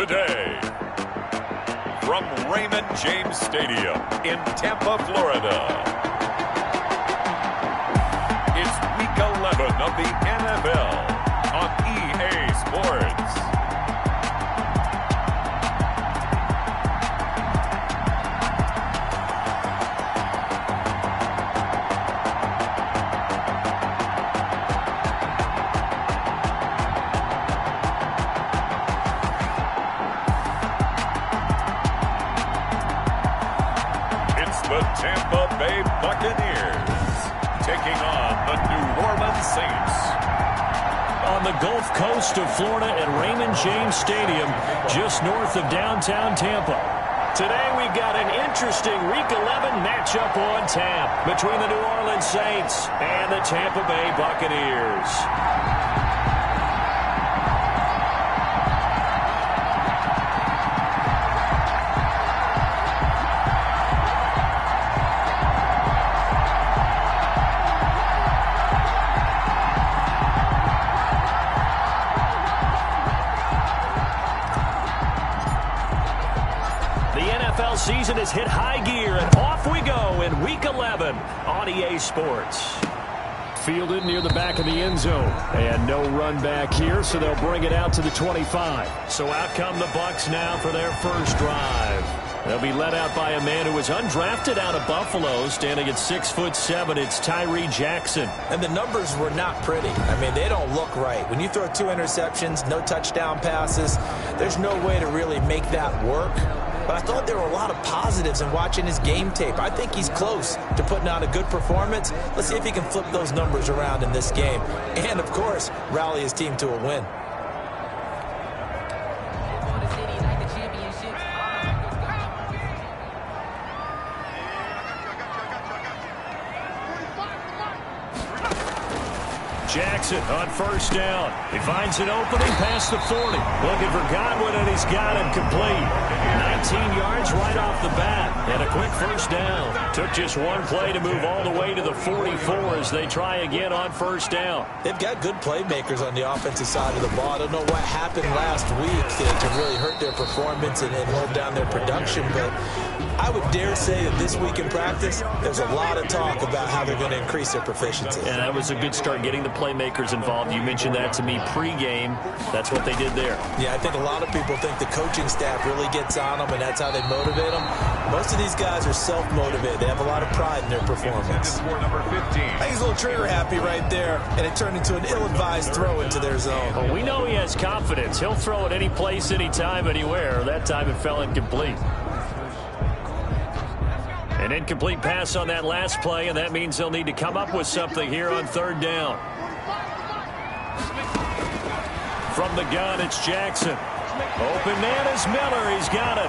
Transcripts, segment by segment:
Today, from Raymond James Stadium in Tampa, Florida, it's Week 11 of the NFL on EA Sports. The Tampa Bay Buccaneers taking on the New Orleans Saints. On the Gulf Coast of Florida at Raymond James Stadium, just north of downtown Tampa. Today we've got an interesting Week 11 matchup on tap between the New Orleans Saints and the Tampa Bay Buccaneers. Season has hit high gear, and off we go in Week 11 on EA Sports. Fielded near the back of the end zone, and no run back here, so they'll bring it out to the 25. So out come the Bucs now for their first drive. They'll be led out by a man who was undrafted out of Buffalo, standing at 6'7". It's Tyree Jackson. And the numbers were not pretty. I mean, they don't look right. When you throw 2 interceptions, no touchdown passes, there's no way to really make that work. But I thought there were a lot of positives in watching his game tape. I think he's close to putting out a good performance. Let's see if he can flip those numbers around in this game. And, of course, rally his team to a win. Jackson on first down. He finds an opening past the 40. Looking for Godwin, and he's got him complete. 19 yards right off the bat. And a quick first down. Took just one play to move all the way to the 44 as they try again on first down. They've got good playmakers on the offensive side of the ball. I don't know what happened last week to really hurt their performance and hold down their production, but I would dare say that this week in practice, there's a lot of talk about how they're going to increase their proficiency. And that was a good start, getting the playmakers involved. You mentioned that to me pregame. That's what they did there. Yeah, I think a lot of people think the coaching staff really gets on them, and that's how they motivate them. Most of these guys are self-motivated. They have a lot of pride in their performance. Number 15. I think he's a little trigger happy right there, and it turned into an ill-advised throw into their zone. Well, we know he has confidence. He'll throw it any place, anytime, anywhere. That time it fell incomplete. An incomplete pass on that last play, and that means they'll need to come up with something here on third down. From the gun, it's Jackson. Open man is Miller. He's got it.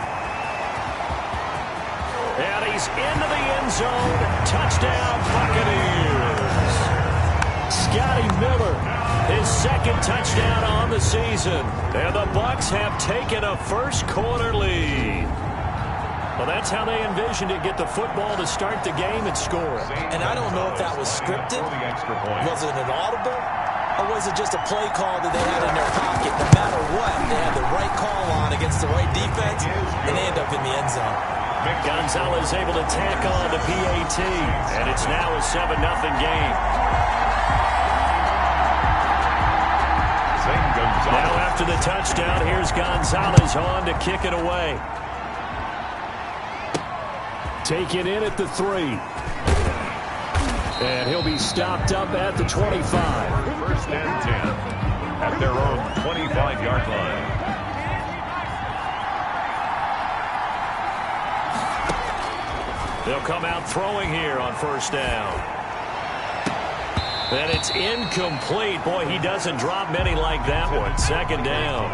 And he's into the end zone. Touchdown, Buccaneers. Scotty Miller, his second touchdown on the season. And the Bucs have taken a first-quarter lead. Well, that's how they envisioned it, get the football to start the game and score. And I don't know if that was scripted. Was it an audible? Or was it just a play call that they had in their pocket? No matter what, they had the right call on against the right defense, and they end up in the end zone. Gonzalez able to tack on to PAT, and it's now a 7-0 game. Now after the touchdown, here's Gonzalez on to kick it away. Taken in at the 3. And he'll be stopped up at the 25. First and 10 at their own 25-yard line. They'll come out throwing here on first down. And it's incomplete. Boy, he doesn't drop many like that one. Second down.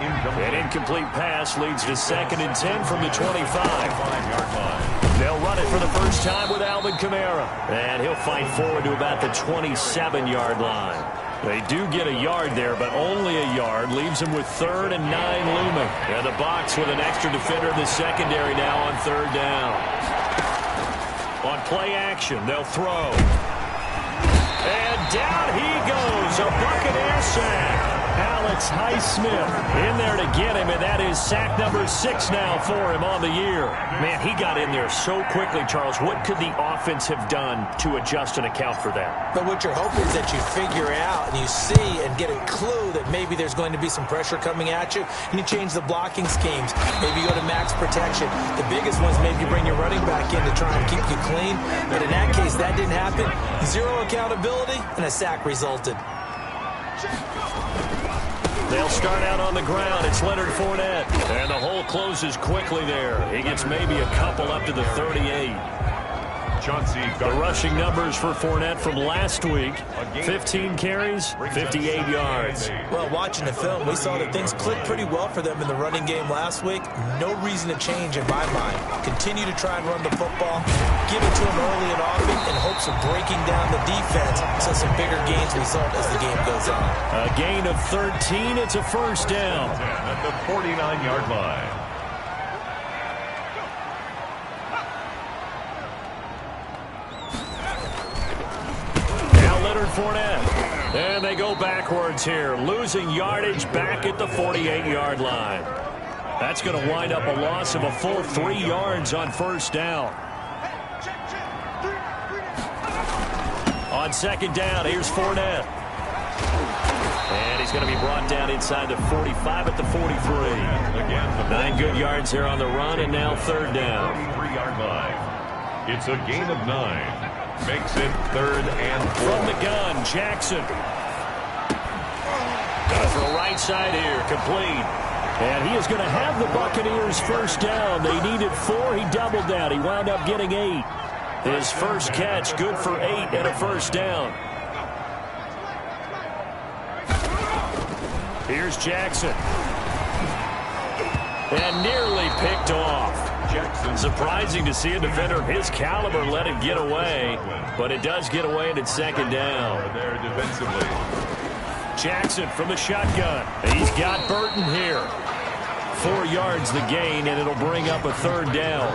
An incomplete pass leads to 2nd and 10 from the 25-yard line. They'll run it for the first time with Alvin Kamara. And he'll fight forward to about the 27-yard line. They do get a yard there, but only a yard. Leaves them with 3rd and 9 looming. And the Bucs with an extra defender in the secondary now on third down. On play action, they'll throw. And down he goes. A Buccaneer sack. Alec Alex Highsmith in there to get him, and that is sack number 6 now for him on the year. Man, he got in there so quickly, Charles. What could the offense have done to adjust and account for that? But what you're hoping is that you figure out and you see and get a clue that maybe there's going to be some pressure coming at you, and you change the blocking schemes. Maybe you go to max protection. The biggest ones, maybe you bring your running back in to try and keep you clean. But in that case, that didn't happen. Zero accountability, and a sack resulted. They'll start out on the ground. It's Leonard Fournette. And the hole closes quickly there. He gets maybe a couple up to the 38. The rushing numbers for Fournette from last week, 15 carries, 58 yards. Well, watching the film, we saw that things clicked pretty well for them in the running game last week. No reason to change in my mind. Continue to try and run the football, give it to them early and often in hopes of breaking down the defense so some bigger gains result as the game goes on. A gain of 13. It's a first down. At the 49-yard line. Fournette. And they go backwards here, losing yardage back at the 48-yard line. That's going to wind up a loss of a full 3 yards on first down. On second down, here's Fournette. And he's going to be brought down inside the 45 at the 43. 9 good yards there on the run, and now third down. 3-yard line. It's a gain of 9. Makes it 3rd and 4. From the gun, Jackson. Gonna throw right side here, complete. And he is going to have the Buccaneers first down. They needed 4. He doubled that. He wound up getting 8. His first catch, good for 8 and a first down. Here's Jackson. And nearly picked off. Surprising to see a defender of his caliber let it get away, but it does get away and it's second down. There defensively. Jackson from the shotgun. He's got Burton here. 4 yards the gain, and it'll bring up a third down.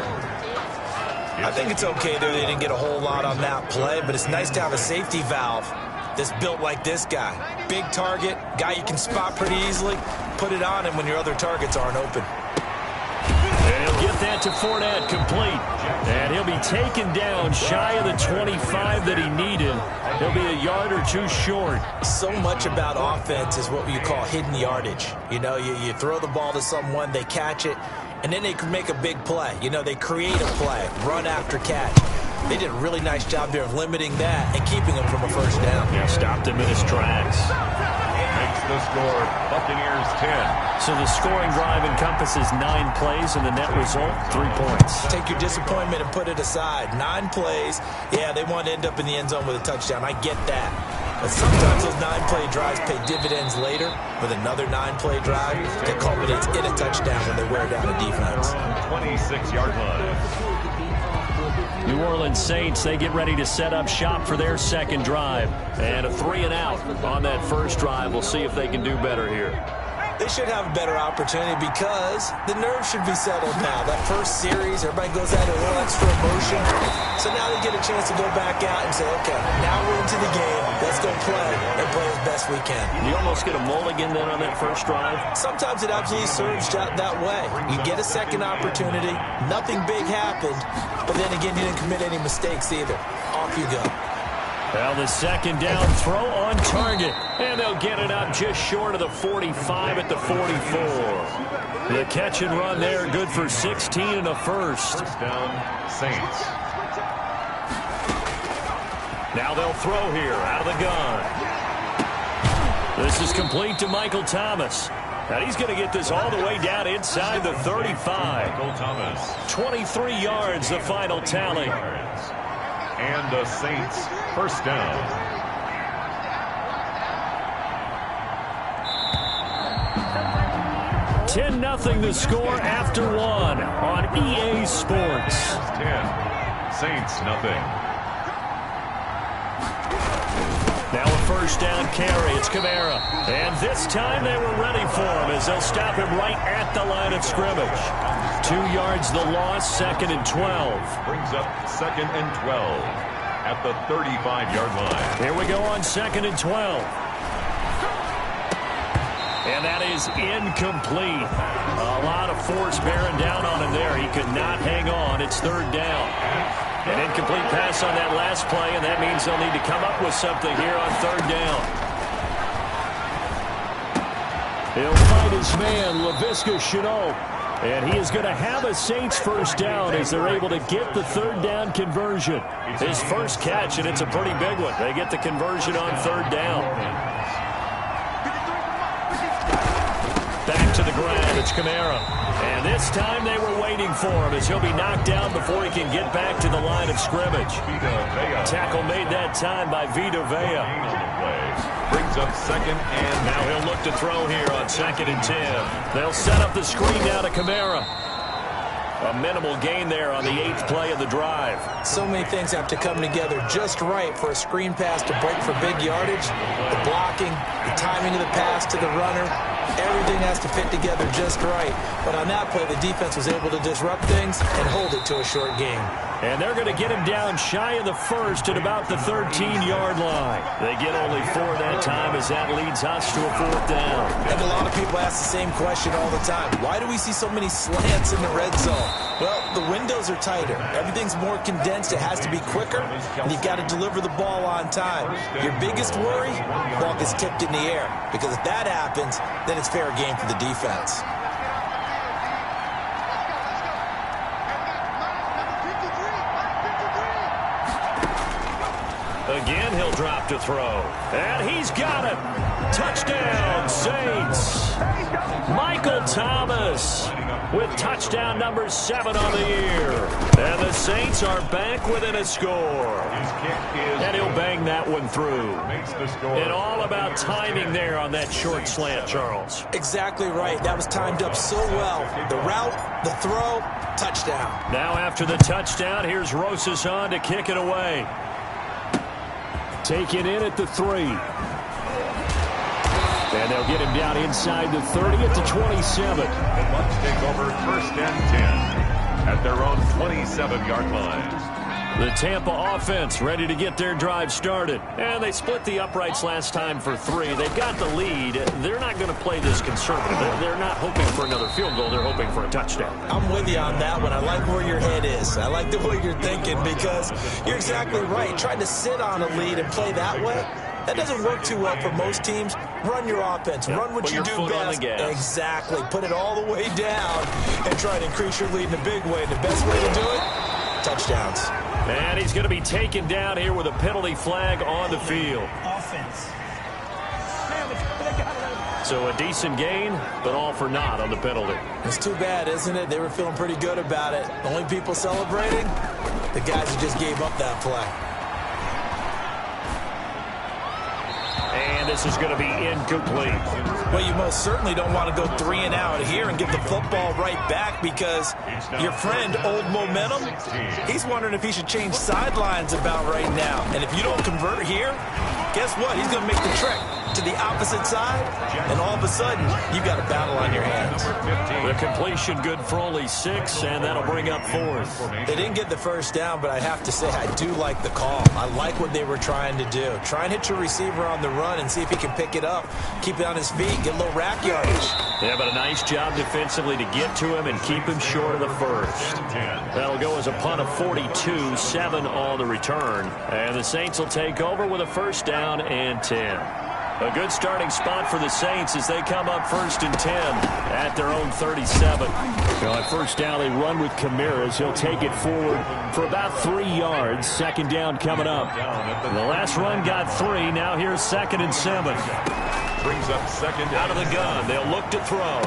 I think it's okay there. They didn't get a whole lot on that play, but it's nice to have a safety valve that's built like this guy. Big target, guy you can spot pretty easily. Put it on him when your other targets aren't open. And he'll get that to Fournette, complete. And he'll be taken down shy of the 25 that he needed. He'll be a yard or 2 short. So much about offense is what you call hidden yardage. You know, you throw the ball to someone, they catch it, and then they can make a big play. You know, they create a play, run after catch. They did a really nice job there of limiting that and keeping him from a first down. Yeah, stopped him in his tracks. Makes the score Buccaneers 10. So the scoring drive encompasses 9 plays, and the net result, 3 points. Take your disappointment and put it aside. 9 plays. Yeah, they want to end up in the end zone with a touchdown. I get that. But sometimes those 9-play drives pay dividends later with another 9-play drive that culminates in a touchdown when they wear down a defense. 26-yard line. New Orleans Saints, they get ready to set up shop for their second drive. And a 3-and-out on that first drive. We'll see if they can do better here. They should have a better opportunity because the nerves should be settled now. That first series, everybody goes out a little extra emotion. So now they get a chance to go back out and say, okay, now we're into the game. Let's go play and play as best we can. You almost get a mulligan then on that first drive? Sometimes it absolutely serves that way. You get a second opportunity. Nothing big happened. But then again, you didn't commit any mistakes either. Off you go. Well, the second down throw on target. And they'll get it up just short of the 45 at the 44. The catch and run there, good for 16 and a first. First down, Saints. Now they'll throw here out of the gun. This is complete to Michael Thomas. And he's going to get this all the way down inside the 35. Michael Thomas. 23 yards, the final tally. And the Saints first down. $10-0 the score after 1 on EA Sports. 10. Saints nothing. Now a first down carry. It's Kamara. And this time they were ready for him as they'll stop him right at the line of scrimmage. 2 yards the loss, 2nd and 12. Brings up 2nd and 12 at the 35-yard line. Here we go on 2nd and 12. And And that is incomplete. A lot of force bearing down on him there. He could not hang on. It's third down. An incomplete pass on that last play, and that means they'll need to come up with something here on third down. He'll find his man, Laviska Shenault. And he is going to have a Saints first down as they're able to get the third down conversion. His first catch, and it's a pretty big one. They get the conversion on third down. Back to the ground, it's Kamara. And this time they were waiting for him as he'll be knocked down before he can get back to the line of scrimmage. Tackle made that time by Vita Vea. Brings up second, and now he'll look to throw here on 2nd and 10. They'll set up the screen now to Kamara. A minimal gain there on the 8th play of the drive. So many things have to come together just right for a screen pass to break for big yardage. The blocking, the timing of the pass to the runner, everything has to fit together just right. But on that play, the defense was able to disrupt things and hold it to a short game. And they're going to get him down shy of the first at about the 13-yard line. They get only 4 that time as that leads us to a 4th down. I think a lot of people ask the same question all the time. Why do we see so many slants in the red zone? Well, the windows are tighter. Everything's more condensed. It has to be quicker, and you've got to deliver the ball on time. Your biggest worry, the ball gets tipped in the air. Because if that happens, then it's fair game for the defense. Again, he'll drop to throw. And he's got it. Touchdown, Saints. Michael Thomas with touchdown number 7 on the year. And the Saints are back within a score. And he'll bang that one through. And all about timing there on that short slant, Charles. Exactly right. That was timed up so well. The route, the throw, touchdown. Now after the touchdown, here's Rosas on to kick it away. Take it in at the 3. And they'll get him down inside the 30 at the 27. The Bucs take over 1st and 10 at their own 27-yard line. The Tampa offense ready to get their drive started. And they split the uprights last time for 3. They've got the lead. They're not going to play this conservative. They're not hoping for another field goal. They're hoping for a touchdown. I'm with you on that one. I like where your head is. I like the way you're thinking because you're exactly right. Trying to sit on a lead and play that way, that doesn't work too well for most teams. Run your offense. Run what you do best. Exactly. Put it all the way down and try to increase your lead in a big way. The best way to do it, touchdowns. And he's going to be taken down here with a penalty flag on the field. Offense. So a decent gain, but all for naught on the penalty. It's too bad, isn't it? They were feeling pretty good about it. The only people celebrating, the guys who just gave up that play. And this is going to be incomplete. Well, you most certainly don't want to go 3 and out here and get the football right back because your friend, Old Momentum, he's wondering if he should change sidelines about right now. And if you don't convert here, guess what? He's going to make the trek to the opposite side, and all of a sudden, you've got a battle on your hands. The completion good for only 6, and that'll bring up 4th. They didn't get the first down, but I have to say I do like the call. I like what they were trying to do. Try and hit your receiver on the run and see if he can pick it up, keep it on his feet, get a little rack yardage. Yeah, but a nice job defensively to get to him and keep him short of the first. That'll go as a punt of 42, 7 on the return. And the Saints will take over with a 1st down and 10. A good starting spot for the Saints as they come up 1st and 10 at their own 37. Well, at 1st down, they run with Kamara as he'll take it forward for about 3 yards. 2nd down coming up. The last run got 3. Now here's 2nd and 7. Brings up 2nd out of the gun. They'll look to throw.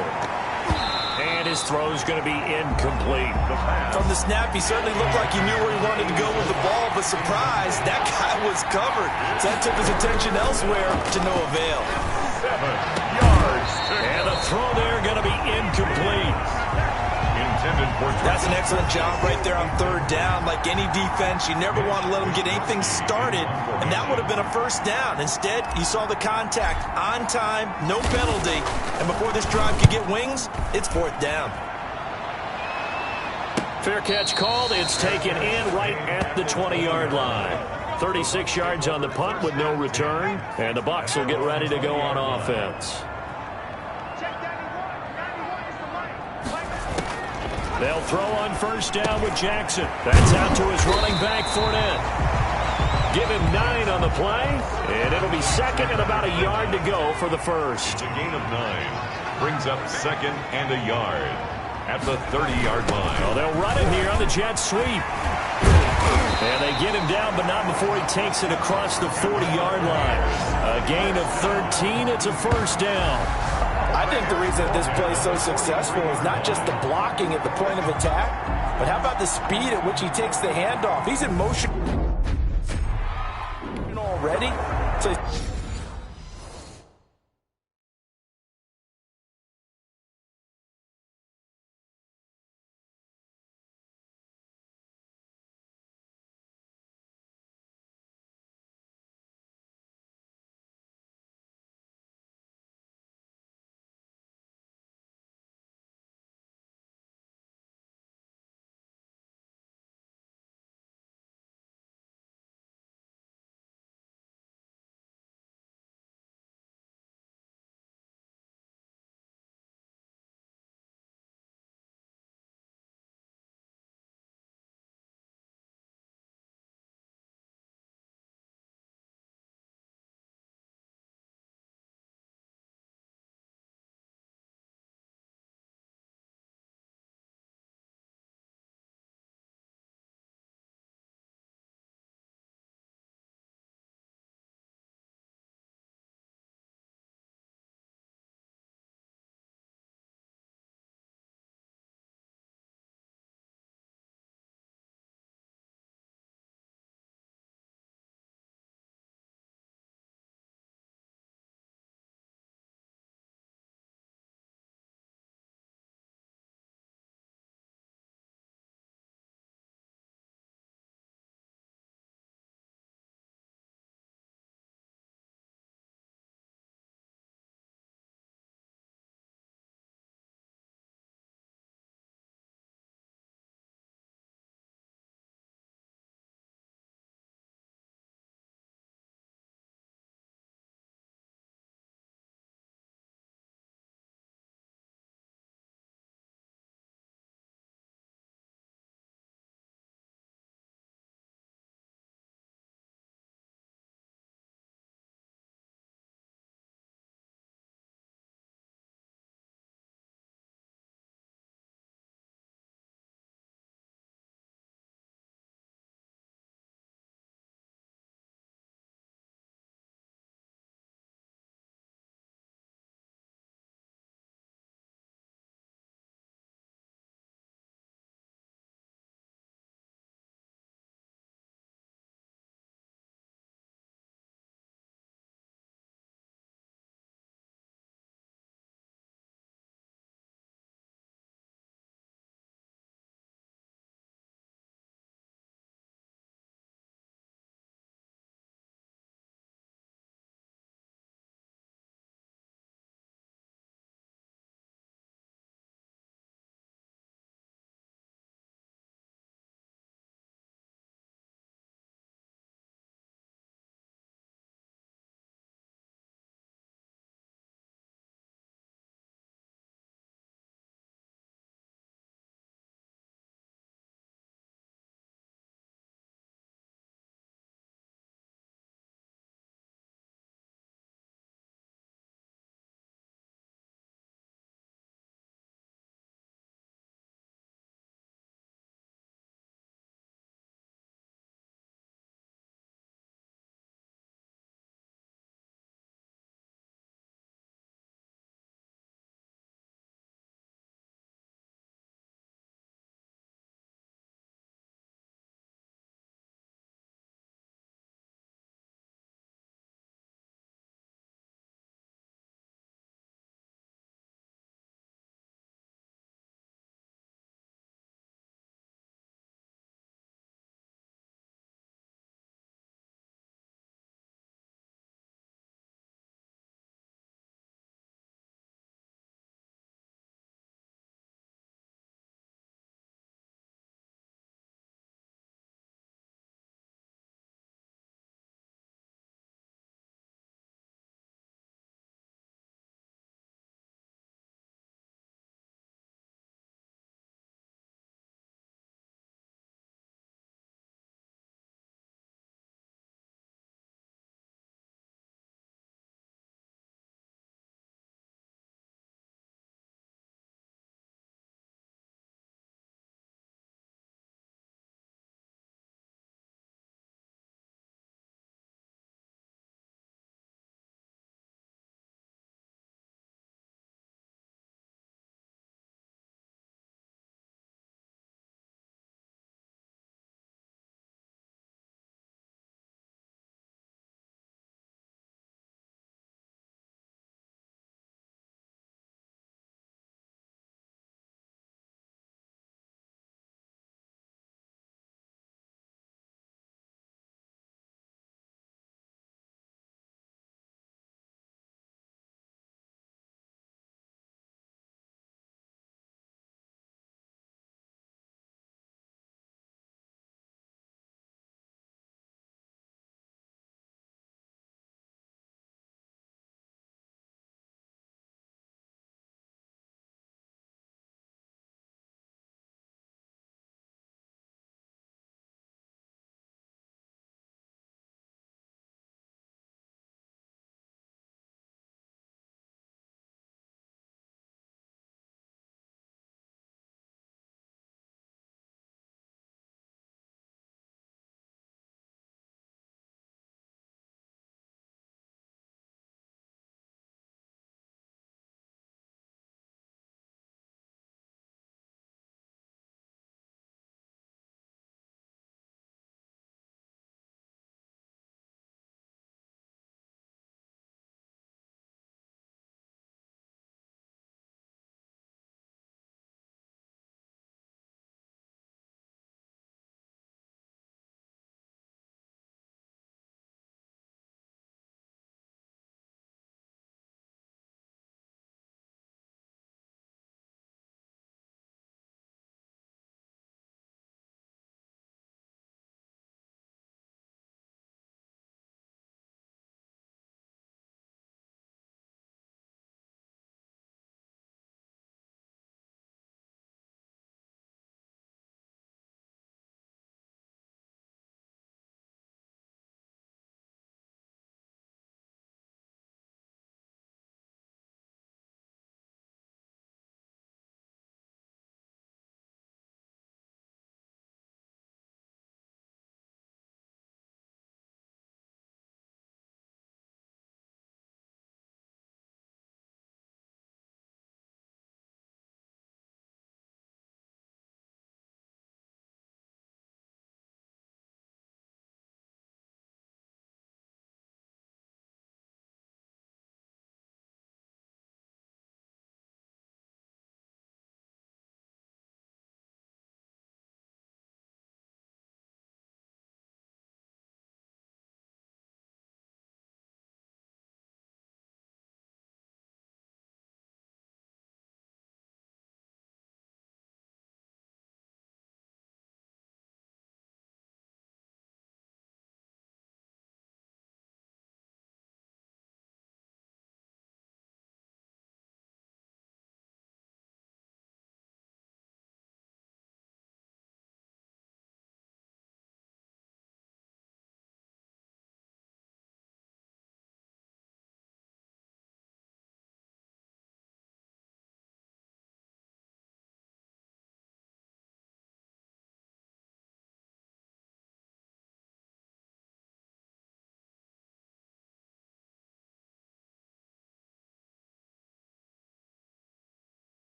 And his throw's going to be incomplete. From the snap, he certainly looked like he knew where he wanted to go with the ball, but surprise, that guy was covered. So that took his attention elsewhere to no avail. 7 yards. And the throw there going to be incomplete. That's an excellent job right there on 3rd down. Like any defense, you never want to let them get anything started, and that would have been a 1st down. Instead, you saw the contact on time, no penalty, and before this drive could get wings, it's 4th down. Fair catch called. It's taken in right at the 20-yard line. 36 yards on the punt with no return, and the Bucs will get ready to go on offense. They'll throw on first down with Jackson. That's out to his running back, Fournette. Give him 9 on the play, and it'll be second and about a yard to go for the first. It's a gain of 9. Brings up second and a yard at the 30-yard line. Well, they'll run it here on the jet sweep. And they get him down, but not before he takes it across the 40-yard line. A gain of 13. It's a first down. I think the reason that this play is so successful is not just the blocking at the point of attack, but how about the speed at which he takes the handoff? He's in motion already. So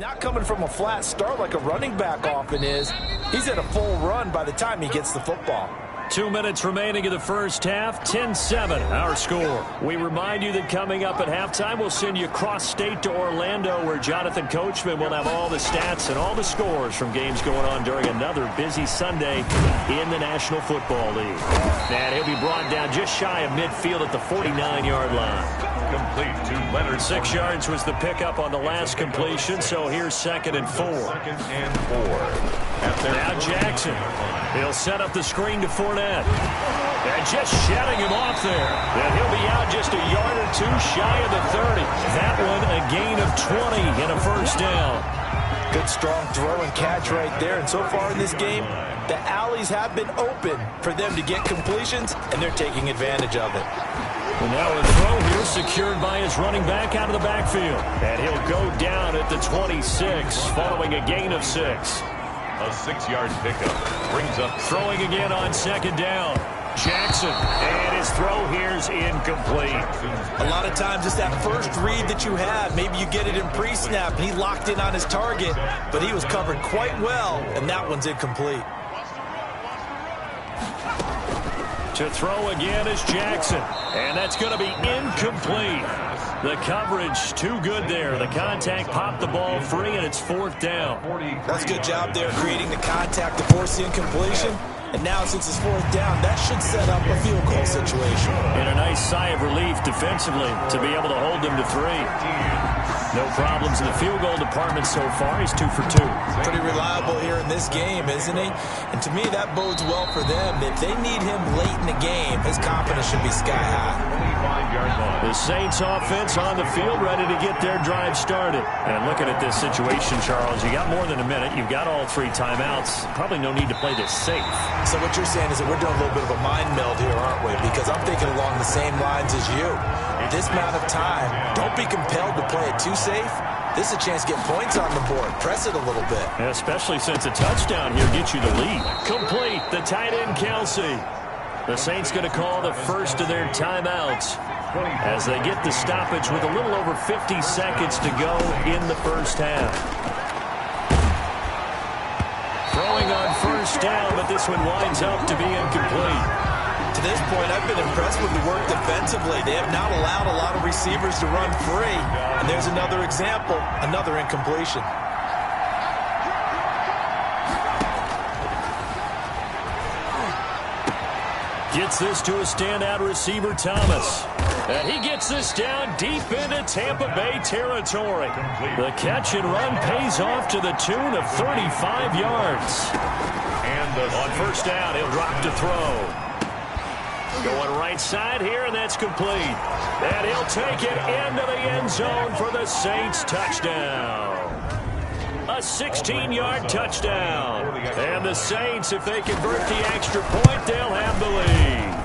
not coming from a flat start like a running back often is. He's at a full run by the time he gets the football. 2 minutes remaining in the first half, 10-7 our score. We remind you that coming up at halftime, we'll send you cross-state to Orlando, where Jonathan Coachman will have all the stats and all the scores from games going on during another busy Sunday in the National Football League. And he'll be brought down just shy of midfield at the 49-yard line. Complete to Leonard. 6 yards was the pickup on the last completion, so here's 2nd and 4. 2nd and 4. Now Jackson. He'll set up the screen to Fournette. And just shutting him off there. And he'll be out just a yard or two shy of the 30. That one a gain of 20 and a first down. Good strong throw and catch right there. And so far in this game, the alleys have been open for them to get completions, and they're taking advantage of it. And now a throw here secured by his running back out of the backfield. And he'll go down at the 26 following a gain of 6. A 6-yard pickup brings up throwing again on 2nd down. Jackson, and his throw here's incomplete. A lot of times it's that first read that you have. Maybe you get it in pre-snap, and he locked in on his target, but he was covered quite well, and that one's incomplete. To throw again is Jackson, and that's going to be incomplete. The coverage too good there. The contact popped the ball free, and it's 4th down. That's a good job there creating the contact to force the incompletion. And now, since it's 4th down, that should set up a field goal situation. And a nice sigh of relief defensively to be able to hold them to 3. No problems in the field goal department so far. He's 2 for 2. Pretty reliable here in this game, isn't he? And to me, that bodes well for them. If they need him late in the game, his confidence should be sky high. The Saints offense on the field ready to get their drive started. And looking at this situation, Charles, you got more than a minute. You've got all 3 timeouts. Probably no need to play this safe. So what you're saying is that we're doing a little bit of a mind meld here, aren't we? Because I'm thinking along the same lines as you. This amount of time, don't be compelled to play it too safe. This is a chance to get points on the board. Press it a little bit. Yeah, especially since a touchdown here gets you the lead. Complete. The tight end, Kelsey. The Saints going to call the first of their timeouts as they get the stoppage with a little over 50 seconds to go in the first half. Throwing on first down, but this one winds up to be incomplete. To this point, I've been impressed with the work defensively. They have not allowed a lot of receivers to run free. And there's another example, another incompletion. Gets this to a standout receiver, Thomas. And he gets this down deep into Tampa Bay territory. The catch and run pays off to the tune of 35 yards. And on first down, he'll drop to throw. Going right side here, and that's complete. And he'll take it into the end zone for the Saints touchdown. A 16-yard touchdown. And the Saints, if they convert the extra point, they'll have the lead.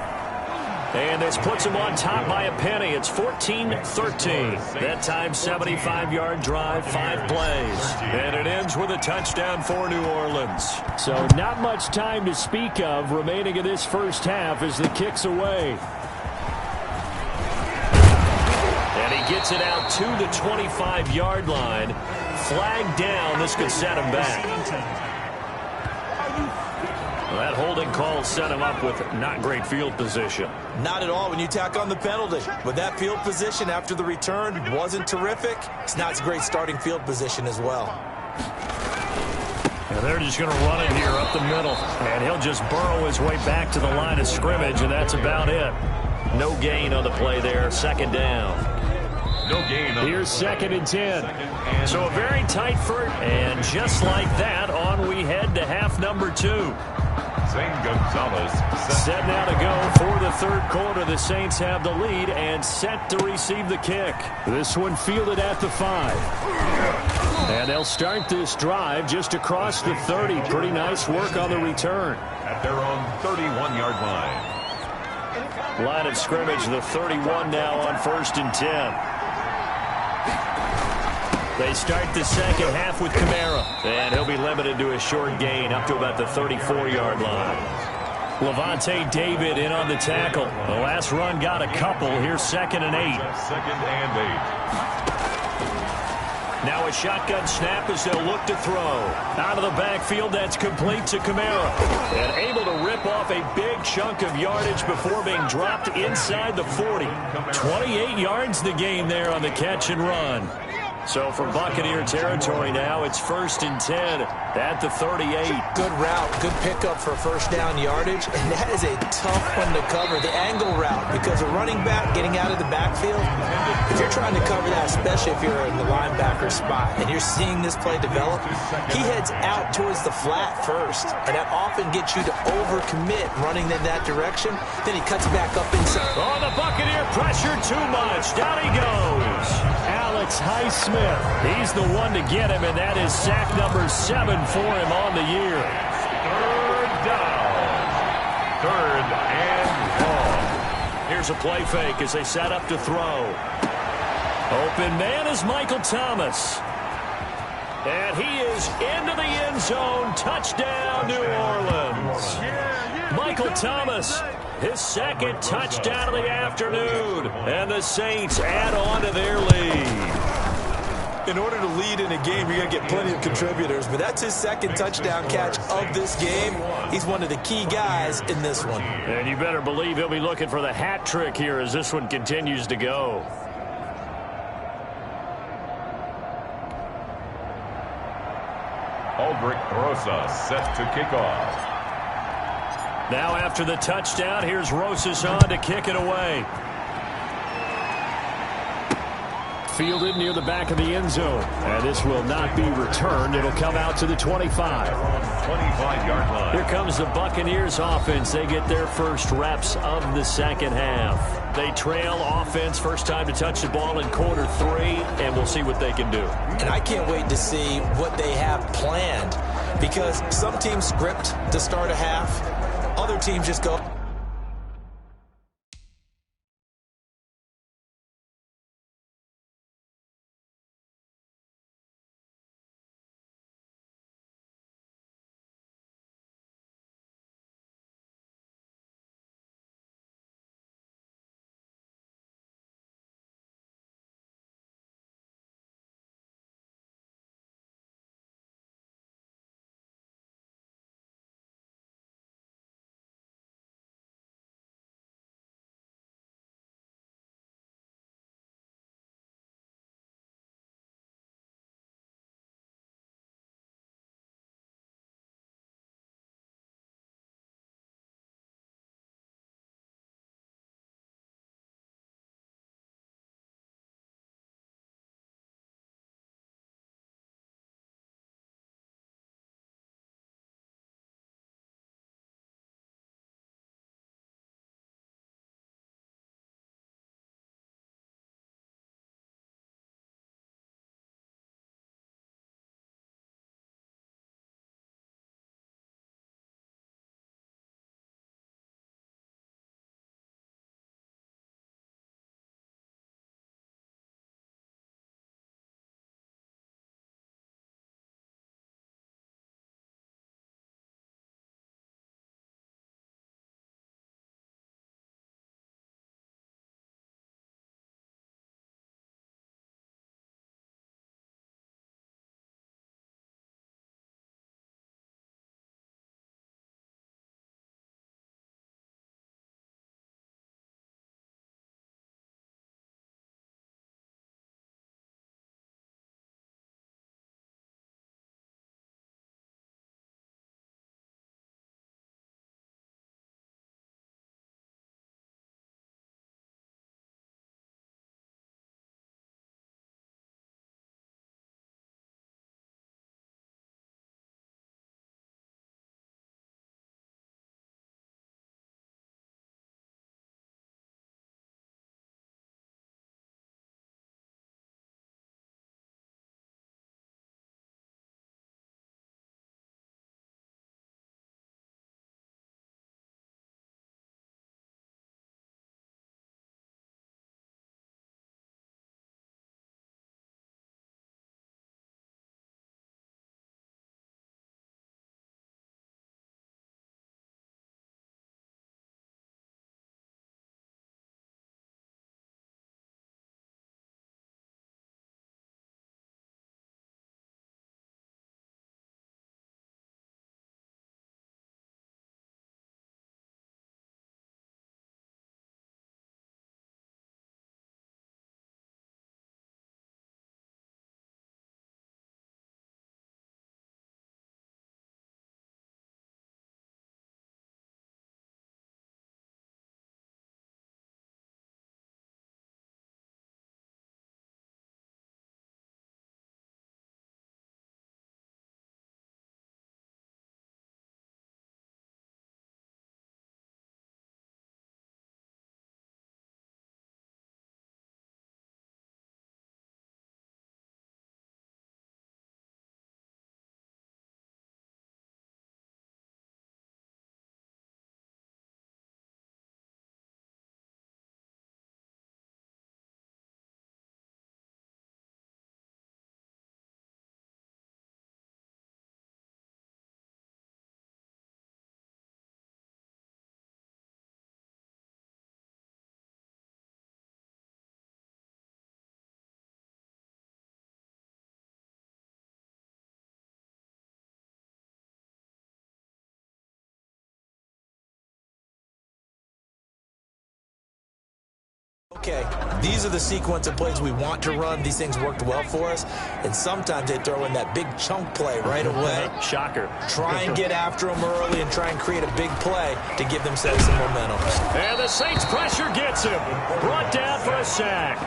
And this puts them on top by a penny. It's 14-13. That time, 75-yard drive, 5 plays. And it ends with a touchdown for New Orleans. So not much time to speak of remaining in this first half as the kick's away. And he gets it out to the 25-yard line. Flag down. This could set him back. That holding call set him up with not great field position. Not at all when you tack on the penalty. With that field position after the return wasn't terrific. It's not a great starting field position as well. And they're just going to run it here up the middle. And he'll just burrow his way back to the line of scrimmage, and that's about it. No gain on the play there. 2nd down. No gain. Here's 2nd and 10. So a very tight first. And just like that, on we head to half number 2. Gonzalez set now to go for the 3rd quarter. The Saints have the lead and set to receive the kick. This one fielded at the 5. And they'll start this drive just across the 30. Pretty nice work on the return. At their own 31-yard line. Line of scrimmage, the 31 now on 1st and 10. They start the second half with Kamara. And he'll be limited to a short gain up to about the 34-yard line. Levante David in on the tackle. The last run got a couple. Here's 2nd and 8. 2nd and 8. Now a shotgun snap as they'll look to throw. Out of the backfield, that's complete to Kamara. And able to rip off a big chunk of yardage before being dropped inside the 40. 28 yards the gain there on the catch and run. So from Buccaneer territory now, it's 1st and 10 at the 38. Good route, good pickup for first down yardage, and that is a tough one to cover, the angle route, because a running back getting out of the backfield, if you're trying to cover that, especially if you're in the linebacker spot, and you're seeing this play develop, he heads out towards the flat first, and that often gets you to overcommit running in that direction. Then he cuts back up inside. Oh, the Buccaneer pressure too much. Down he goes. Alex Highsmith. He's the one to get him, and that is sack number 7 for him on the year. 3rd down. 3rd and long. Here's a play fake as they set up to throw. Open man is Michael Thomas. And he is into the end zone. Touchdown, New Orleans. Michael Thomas, his 2nd touchdown of the afternoon. And the Saints add on to their lead. In order to lead in a game, you're going to get plenty of contributors, but that's his 2nd touchdown catch of this game. He's one of the key guys in this one. And you better believe he'll be looking for the hat trick here as this one continues to go. Aldrich Rosas set to kick off. Now after the touchdown, here's Rosas on to kick it away. Fielded near the back of the end zone. And this will not be returned. It'll come out to the 25. 25-yard line. Here comes the Buccaneers offense. They get their first reps of the second half. They trail offense, first time to touch the ball in quarter 3, and we'll see what they can do. And I can't wait to see what they have planned, because some teams script to start a half. Other teams just go Okay, these are the sequence of plays we want to run. These things worked well for us, and sometimes they throw in that big chunk play right away. Shocker. Try and get after them early and try and create a big play to give themselves some momentum. And the Saints pressure gets him. Brought down for a sack.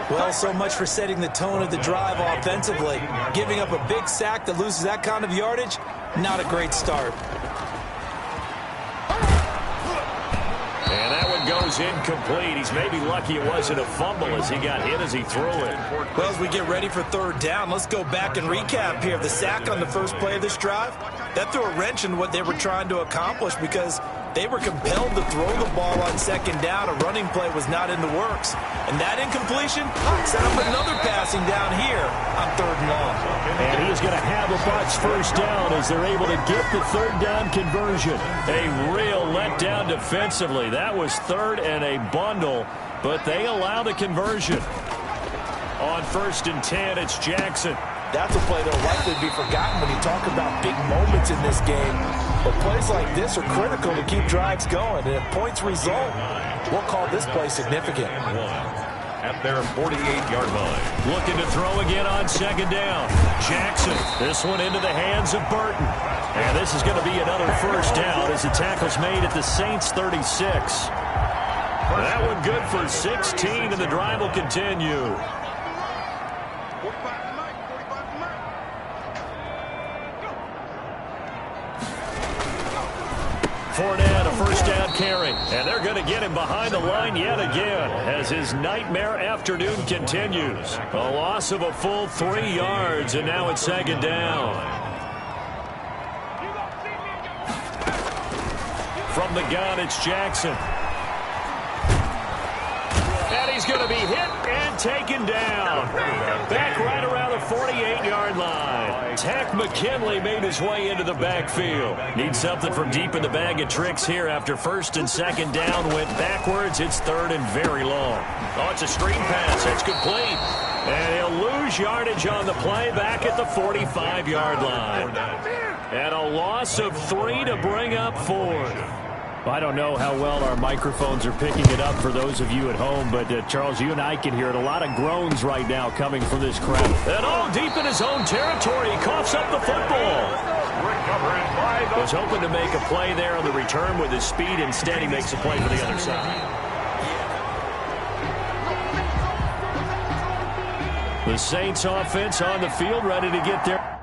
Well, so much for setting the tone of the drive offensively. Giving up a big sack that loses that kind of yardage, not a great start. And that one goes incomplete. He's maybe lucky it wasn't a fumble as he got hit as he threw it. Well, as we get ready for third down, let's go back and recap here. The sack on the first play of this drive, that threw a wrench in what they were trying to accomplish because they were compelled to throw the ball on second down. A running play was not in the works. And that incompletion set up another passing down here on third and long. And he's going to have a Bucs first down as they're able to get the third down conversion. A real letdown defensively. That was third and a bundle, but they allow the conversion. On 1st and 10, it's Jackson. That's a play that will likely be forgotten when you talk about big moments in this game. But plays like this are critical to keep drives going. And if points result, we'll call this play significant. At their 48-yard line. Looking to throw again on second down. Jackson, this one into the hands of Burton. And this is going to be another first down as the tackle's made at the Saints 36. That one good for 16, and the drive will continue. Fournette, a first down carry, and they're going to get him behind the line yet again as his nightmare afternoon continues. A loss of a full 3 yards, and now it's second down. From the gun, it's Jackson. And he's going to be hit and taken down. Back right around the 48-yard line. Takk McKinley made his way into the backfield. Needs something from deep in the bag of tricks here after 1st and 2nd down. Went backwards. It's 3rd and very long. Oh, it's a screen pass. It's complete. And he'll lose yardage on the play back at the 45-yard line. And a loss of 3 to bring up 4th. I don't know how well our microphones are picking it up for those of you at home, but Charles, you and I can hear it. A lot of groans right now coming from this crowd. And all deep in his own territory, he coughs up the football. Was hoping to make a play there on the return with his speed. Instead, he makes a play for the other side. The Saints offense on the field, ready to get there.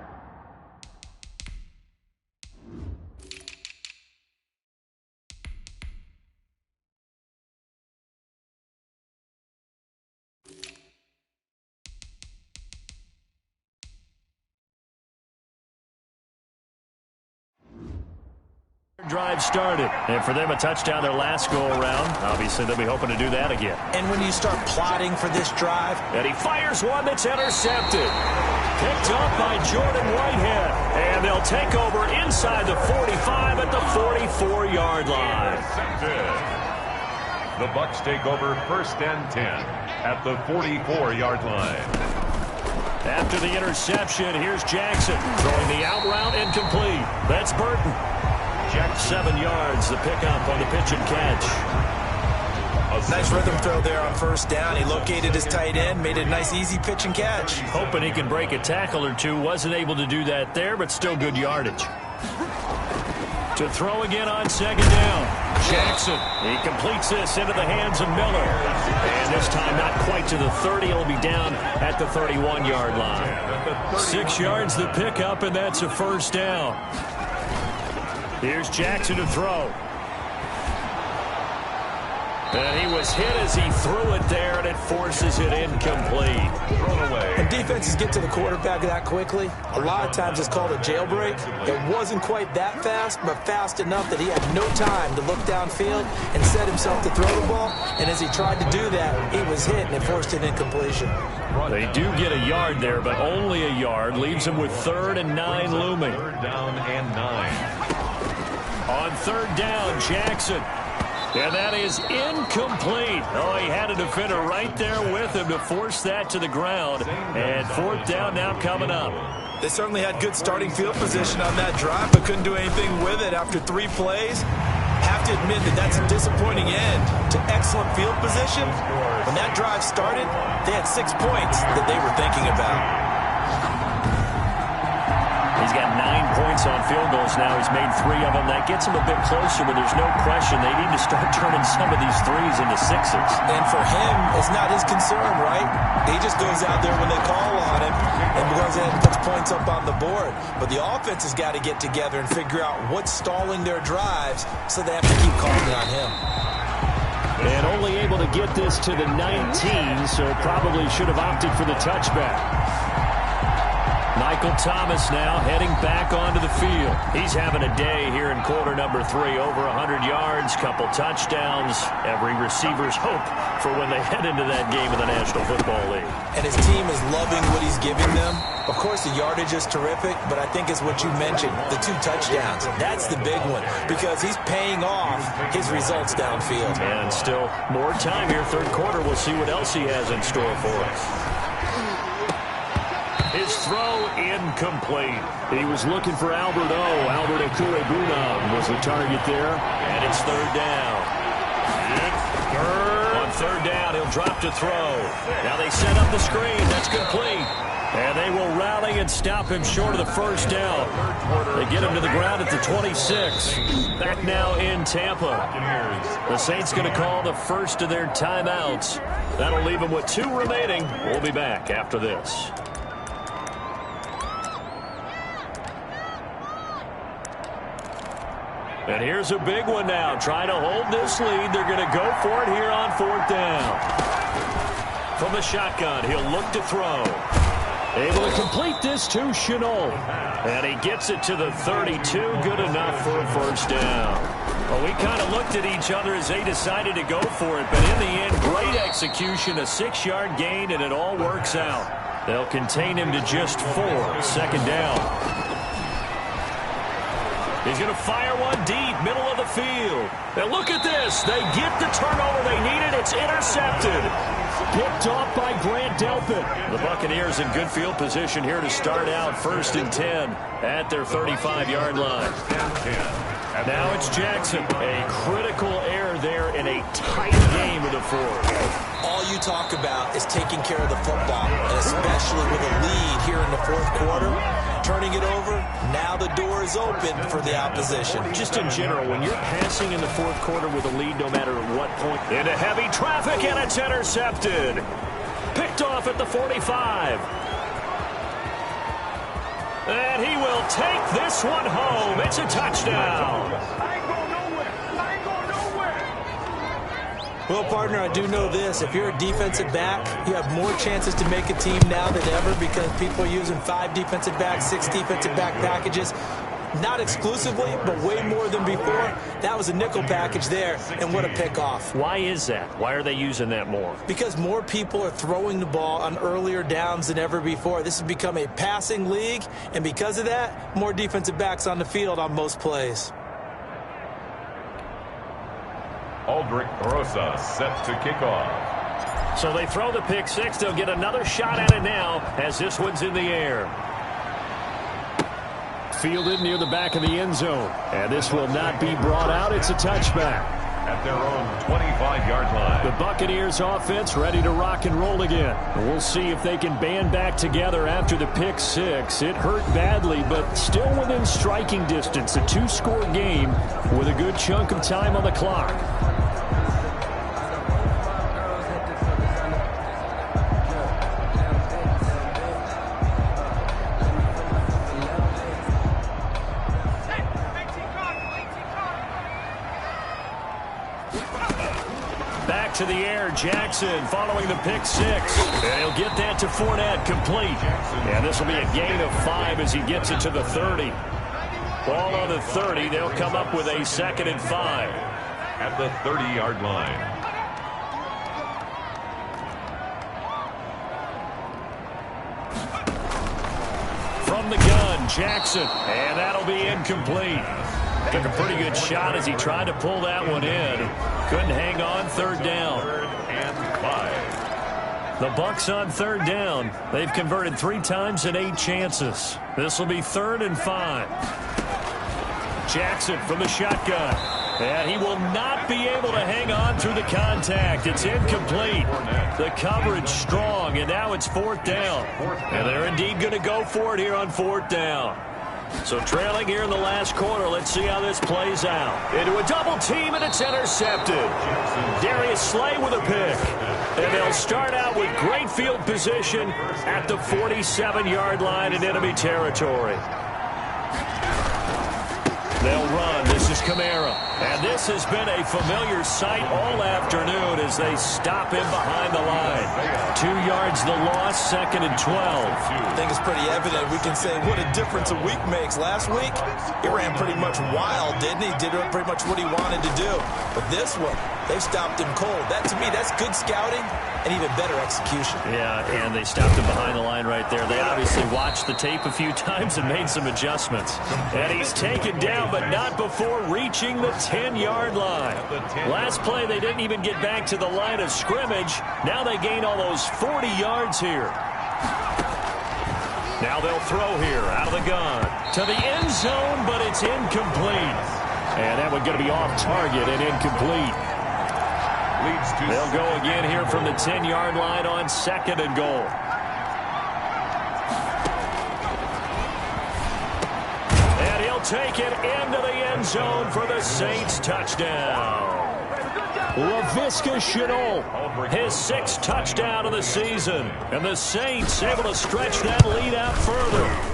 Drive started, and for them a touchdown their last go-around. Obviously, they'll be hoping to do that again. And when you start plotting for this drive, and he fires one that's intercepted. Picked up by Jordan Whitehead, and they'll take over inside the 45 at the 44-yard line. The Bucs take over 1st and 10 at the 44-yard line. After the interception, here's Jackson throwing the out route incomplete. That's Burton. 7 yards, the pickup on the pitch and catch. Nice rhythm throw there on 1st down. He located his tight end, made it a nice easy pitch and catch. Hoping he can break a tackle or two. Wasn't able to do that there, but still good yardage. To throw again on 2nd down. Jackson, he completes this into the hands of Miller. And this time not quite to the 30. He'll be down at the 31-yard line. 6 yards the pickup, and that's a first down. Here's Jackson to throw. And he was hit as he threw it there, and it forces it incomplete. Thrown away. And defenses get to the quarterback that quickly. A lot of times it's called a jailbreak. It wasn't quite that fast, but fast enough that he had no time to look downfield and set himself to throw the ball. And as he tried to do that, he was hit, and it forced an incompletion. They do get a yard there, but only a yard. Leaves him with 3rd and 9 looming. 3rd down and 9. On 3rd down, Jackson. And that is incomplete. Oh, he had a defender right there with him to force that to the ground. And 4th down now coming up. They certainly had good starting field position on that drive, but couldn't do anything with it after 3 plays. Have to admit that that's a disappointing end to excellent field position. When that drive started, they had 6 points that they were thinking about. He's got 9 points on field goals now. He's made 3 of them. That gets him a bit closer, but there's no question they need to start turning some of these threes into 6s. And for him, it's not his concern, right? He just goes out there when they call on him and goes in and puts points up on the board. But the offense has got to get together and figure out what's stalling their drives, so they have to keep calling on him. And only able to get this to the 19, so probably should have opted for the touchback. Michael Thomas now heading back onto the field. He's having a day here in quarter number 3. Over 100 yards, couple touchdowns. Every receiver's hope for when they head into that game in the National Football League. And his team is loving what he's giving them. Of course, the yardage is terrific, but I think it's what you mentioned, the 2 touchdowns. That's the big one because he's paying off his results downfield. And still more time here, third quarter. We'll see what else he has in store for us. His throw incomplete. He was looking for Albert O. Albert Okwuegbunam was the target there. And it's third down. On third down, he'll drop to throw. Now they set up the screen. That's complete. And they will rally and stop him short of the first down. They get him to the ground at the 26. Back now in Tampa. The Saints going to call the first of their timeouts. That'll leave them with 2 remaining. We'll be back after this. And here's a big one now. Trying to hold this lead. They're going to go for it here on fourth down. From the shotgun, he'll look to throw. Able to complete this to Shenault. And he gets it to the 32. Good enough for a first down. Well, we kind of looked at each other as they decided to go for it. But in the end, great execution. A 6-yard gain, and it all works out. They'll contain him to just 4. Second down. He's going to fire one deep, middle of the field. And look at this. They get the turnover they needed. It's intercepted. Picked off by Grant Delpit. The Buccaneers in good field position here to start out 1st and 10 at their 35-yard line. Now it's Jackson. A critical error there in a tight game of the fourth. All you talk about is taking care of the football, and especially with a lead here in the fourth quarter. Turning it over, now the door is open for the opposition. Just in general, when you're passing in the fourth quarter with a lead, no matter what point, into heavy traffic, and it's intercepted. Picked off at the 45. And he will take this one home. It's a touchdown. Well, partner, I do know this. If you're a defensive back, you have more chances to make a team now than ever because people are using 5 defensive backs, 6 defensive back packages. Not exclusively, but way more than before. That was a nickel package there, and what a pickoff. Why is that? Why are they using that more? Because more people are throwing the ball on earlier downs than ever before. This has become a passing league, and because of that, more defensive backs on the field on most plays. Aldrick Rosa set to kick off. So they throw the pick 6. They'll get another shot at it now as this one's in the air. Fielded near the back of the end zone. And this will not be brought out. It's a touchback. At their own 25-yard line. The Buccaneers offense ready to rock and roll again. We'll see if they can band back together after the pick 6. It hurt badly, but still within striking distance. A 2-score game with a good chunk of time on the clock. To the air, Jackson following the pick 6. And he'll get that to Fournette, complete. And this will be a gain of 5 as he gets it to the 30. Ball on the 30. They'll come up with a 2nd and 5. At the 30-yard line. From the gun, Jackson. And that'll be incomplete. Took a pretty good shot as he tried to pull that one in. Couldn't hang on. Third down. 3rd and 5. The Bucs on third down. They've converted 3 times in 8 chances. This will be 3rd and 5. Jackson from the shotgun. And he will not be able to hang on through the contact. It's incomplete. The coverage strong, and now it's 4th down. And they're indeed going to go for it here on 4th down. So trailing here in the last quarter, let's see how this plays out. Into a double team, and it's intercepted. Darius Slay with a pick. And they'll start out with great field position at the 47-yard line in enemy territory. They'll run. This is Kamara. And this has been a familiar sight all afternoon as they stop him behind the line. 2 yards the loss, 2nd and 12. I think it's pretty evident. We can say what a difference a week makes. Last week, he ran pretty much wild, didn't he? Did pretty much what he wanted to do. But this one, they stopped him cold. That, to me, that's good scouting and even better execution. Yeah, and they stopped him behind the line right there. They obviously watched the tape a few times and made some adjustments. And he's taken down, but not before reaching the 10-yard line. Last play, they didn't even get back to the line of scrimmage. Now they gain almost 40 yards here. Now they'll throw here out of the gun to the end zone, but it's incomplete. And that one going to be off target and incomplete. They'll go again here from the 10-yard line on 2nd and goal. And he'll take it into the end zone for the Saints touchdown. Laviska Shenault, his 6th touchdown of the season. And the Saints able to stretch that lead out further.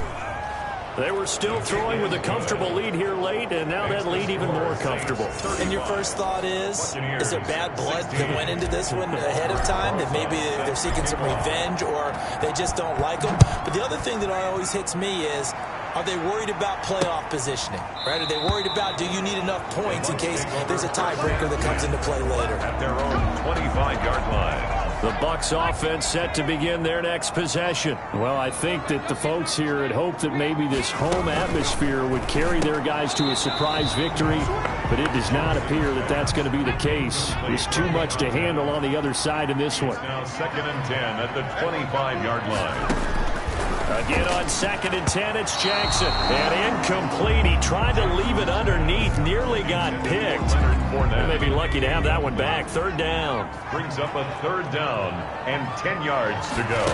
They were still throwing with a comfortable lead here late, and now that lead even more comfortable. And your first thought is there bad blood that went into this one ahead of time, that maybe they're seeking some revenge or they just don't like them? But the other thing that always hits me is, are they worried about playoff positioning? Right? Are they worried about, do you need enough points in case there's a tiebreaker that comes into play later? At their own 25-yard line. The Bucs offense set to begin their next possession. Well, I think that the folks here had hoped that maybe this home atmosphere would carry their guys to a surprise victory, but it does not appear that that's going to be the case. There's too much to handle on the other side in this one. Now 2nd and 10 at the 25-yard line. Again on 2nd and 10, it's Jackson. And incomplete. He tried to leave it underneath, nearly got picked. They may be lucky to have that one back. 3rd down. Brings up a 3rd down and 10 yards to go.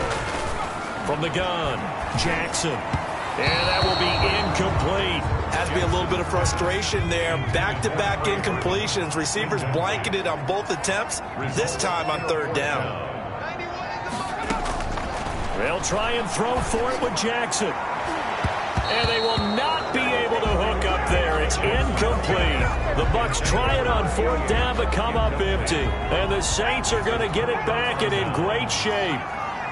From the gun, Jackson. And that will be incomplete. Has to be a little bit of frustration there. Back-to-back incompletions. Receivers blanketed on both attempts, this time on 3rd down. They'll try and throw for it with Jackson. And they will not be able to hook up there. It's incomplete. The Bucs try it on 4th down but come up empty. And the Saints are going to get it back and in great shape.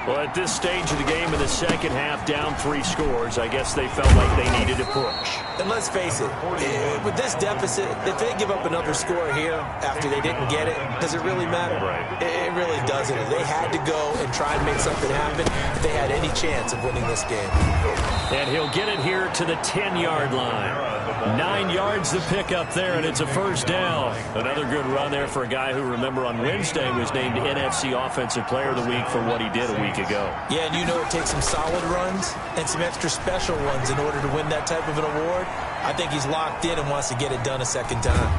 Well, at this stage of the game in the second half, down 3 scores, I guess they felt like they needed to push. And let's face it, with this deficit, if they give up another score here after they didn't get it, does it really matter? Right. It really doesn't. They had to go and try and make something happen if they had any chance of winning this game. And he'll get it here to the 10-yard line. 9 yards to pick up there, and it's a 1st down. Another good run there for a guy who, remember, on Wednesday was named NFC Offensive Player of the Week for what he did a week ago. Yeah, and you know it takes some solid runs and some extra special ones in order to win that type of an award. I think he's locked in and wants to get it done a 2nd time.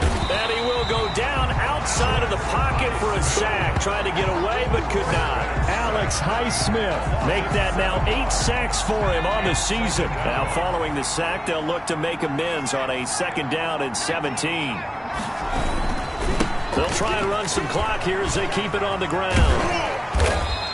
And he will go down outside of the pocket for a sack. Trying to get away, but could not. Alex Highsmith make that now 8 sacks for him on the season. Now following the sack, they'll look to make amends on a 2nd down and 17. They'll try and run some clock here as they keep it on the ground.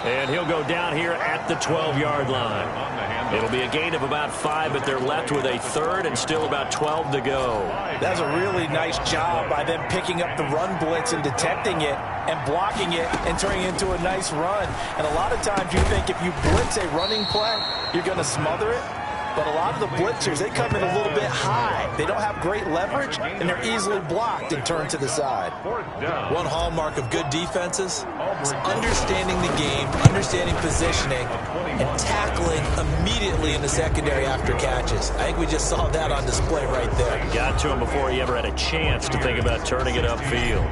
And he'll go down here at the 12-yard line. It'll be a gain of about 5, but they're left with a 3rd and still about 12 to go. That's a really nice job by them picking up the run blitz and detecting it and blocking it and turning it into a nice run. And a lot of times you think if you blitz a running play, you're going to smother it. But a lot of the blitzers, they come in a little bit high. They don't have great leverage, and they're easily blocked and turned to the side. One hallmark of good defenses is understanding the game, understanding positioning, and tackling immediately in the secondary after catches. I think we just saw that on display right there. Got to him before he ever had a chance to think about turning it upfield.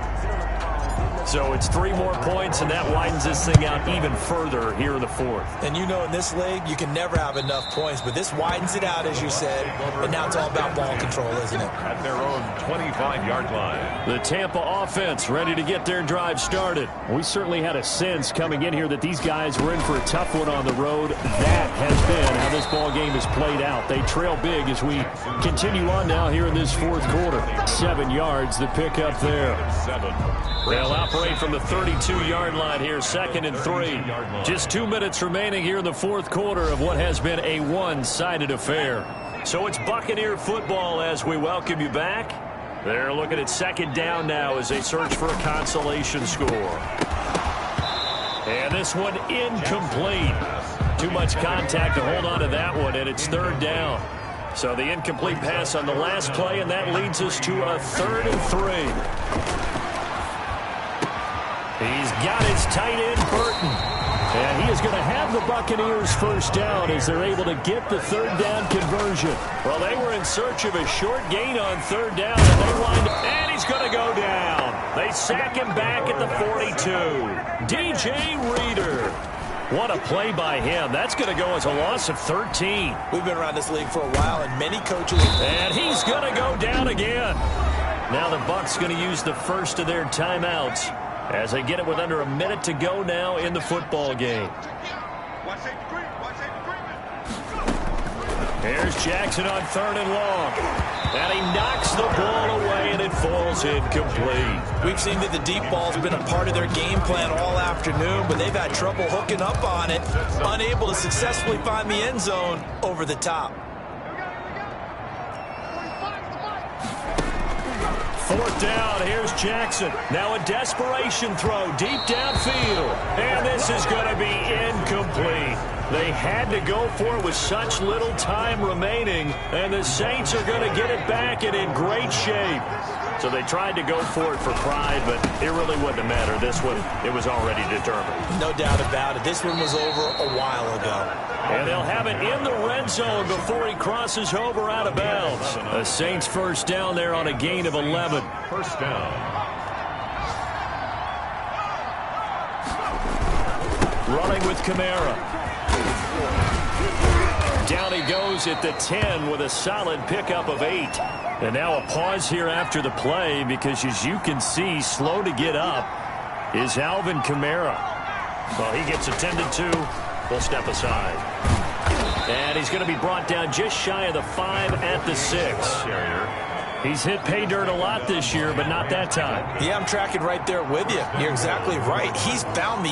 So it's 3 more points, and that widens this thing out even further here in the fourth. And you know in this league, you can never have enough points, but this widens it out, as you said, and now it's all about ball control, isn't it? At their own 25-yard line. The Tampa offense ready to get their drive started. We certainly had a sense coming in here that these guys were in for a tough one on the road. That has been how this ball game has played out. They trail big as we continue on now here in this fourth quarter. 7 yards, the pickup there. 7. They'll operate from the 32-yard line here, 2nd and 3. Just 2 minutes remaining here in the fourth quarter of what has been a one-sided affair. So it's Buccaneer football as we welcome you back. They're looking at 2nd down now as they search for a consolation score. And this one incomplete. Too much contact to hold on to that one, and it's 3rd down. So the incomplete pass on the last play, and that leads us to a 3rd and 3. He's got his tight end, Burton. And he is going to have the Buccaneers first down as they're able to get the 3rd down conversion. Well, they were in search of a short gain on 3rd down, and they wind up, and he's going to go down. They sack him back at the 42. DJ Reader. What a play by him. That's going to go as a loss of 13. We've been around this league for a while, and many coaches... And he's going to go down again. Now the Bucs going to use the first of their timeouts as they get it with under a minute to go now in the football game. Here's Jackson on 3rd and long. And he knocks the ball away, and it falls incomplete. We've seen that the deep ball's been a part of their game plan all afternoon, but they've had trouble hooking up on it, unable to successfully find the end zone over the top. 4th down, here's Jackson. Now a desperation throw deep downfield. And this is going to be incomplete. They had to go for it with such little time remaining, and the Saints are going to get it back and in great shape. So they tried to go for it for pride, but it really wouldn't have mattered. This one, it was already determined. No doubt about it. This one was over a while ago. And they'll have it in the red zone before he crosses over out of bounds. A Saints first down there on a gain of 11. First down. Running with Kamara. Down he goes at the 10 with a solid pickup of 8. And now a pause here after the play because, as you can see, slow to get up is Alvin Kamara. Well, he gets attended to. They'll step aside. And he's going to be brought down just shy of the 5 at the 6. He's hit pay dirt a lot this year, but not that time. Yeah, I'm tracking right there with you. You're exactly right. He's found the